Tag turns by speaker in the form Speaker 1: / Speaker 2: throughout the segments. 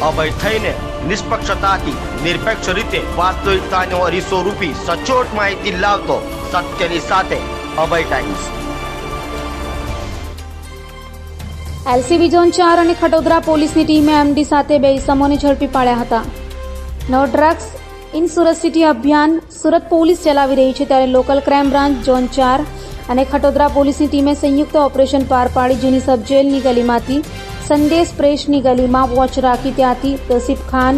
Speaker 1: અભય થઈને નિષ્પક્ષતાથી નિરપેક્ષ રીતે વાસ્તવિકતાનો અરીસો રૂપી સચોટ માહિતી લાવતો સત્યની સાથે અભય ટાઈમ્સ।
Speaker 2: એલસીબી ઝોન 4 અને ખટોદરા પોલીસની ટીમે એમડી સાથે 2 ઇસમોને ઝડપી પાડ્યા હતા। No drugs in Surat city અભિયાન સુરત પોલીસ ચલાવી રહી છે, ત્યારે લોકલ ક્રાઇમ બ્રાન્ચ ઝોન 4 અને ખટોદરા પોલીસની ટીમે સંયુક્ત ઓપરેશન પાર પાડી જૂની સબજેલની ગલીમાંથી સંદેશ પ્રેસની ગલીમાં વોચ રાખી ત્યાંથી તોસીફ ખાન,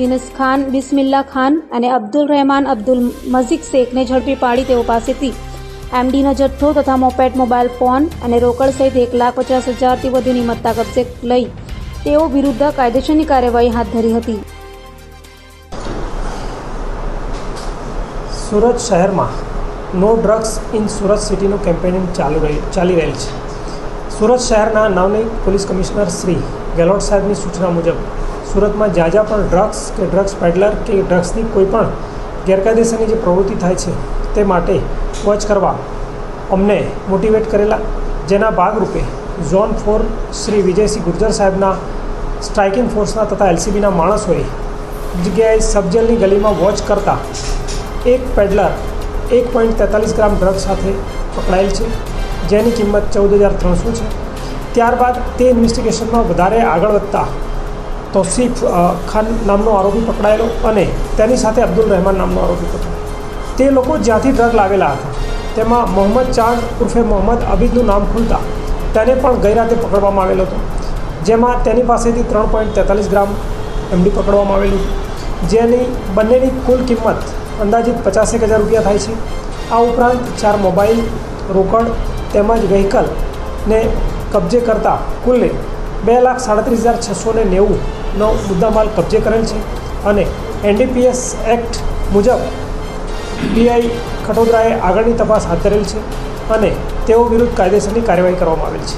Speaker 2: યુનુસ ખાન, બિસ્મિલ્લા ખાન અને અબ્દુલ રહેમાન અબ્દુલ મજીદ શેખને ઝડપી પાડી તેઓ પાસેથી એમડીનો જથ્થો તથા મોપેડ, મોબાઈલ ફોન અને રોકડ સહિત 1,50,000થી વધુની મત્તા કબજે લઈ તેઓ વિરુદ્ધ કાયદેસરની કાર્યવાહી હાથ ધરી હતી।
Speaker 3: સુરત શહેરમાં નો ડ્રગ્સ ઇન સુરત સિટીનું કેમ્પેનિંગ ચાલી રહેલ છે। સુરત શહેરના નવનિયુક્ત પોલીસ કમિશનર શ્રી ગેહલોત સાહેબની સૂચના મુજબ સુરતમાં જ્યાં પણ ડ્રગ્સ કે ડ્રગ્સ પેડલર કે ડ્રગ્સની કોઈ પણ ગેરકાયદેસરની જે પ્રવૃત્તિ થાય છે તે માટે વોચ કરવા અમને મોટિવેટ કરેલા, જેના ભાગરૂપે ઝોન 4 શ્રી વિજયસિંહ ગુર્જર સાહેબના સ્ટ્રાઇકિંગ ફોર્સના તથા એલસીબીના માણસોએ જગ્યાએ સબજેલની ગલીમાં વોચ કરતા એક પેડલર 1.43 ગ્રામ ડ્રગ સાથે પકડાયેલ છે, જેની કિંમત 14,300 છે। ત્યારબાદ તે ઇન્વેસ્ટિગેશનમાં વધારે આગળ વધતા તોસીફ ખાન નામનો આરોપી પકડાયેલો અને તેની સાથે અબ્દુલ રહેમાન નામનો આરોપી પકડાયો। તે લોકો જ્યાંથી ડ્રગ લાવેલા હતા તેમાં મોહમ્મદ ચાંદ ઉર્ફે મોહમ્મદ અબીદનું નામ ખુલતા તેને પણ ગઈ રાતે પકડવામાં આવેલો હતો, જેમાં તેની પાસેથી 3.43 ગ્રામ એમડી પકડવામાં આવેલું, જેની બંનેની કુલ કિંમત અંદાજિત 50,000 રૂપિયા થાય છે। આ ઉપરાંત 4 મોબાઈલ, રોકડ તેમજ વ્હીકલને કબજે કરતા કુલ 2,37,690નો મુદ્દામાલ કબજે કરેલ છે અને એનડીપીએસ એક્ટ મુજબ પીઆઈ ખટોદરાએ આગળની તપાસ હાથ ધરેલ છે અને તેઓ વિરુદ્ધ કાયદેસરની કાર્યવાહી કરવામાં આવેલ છે।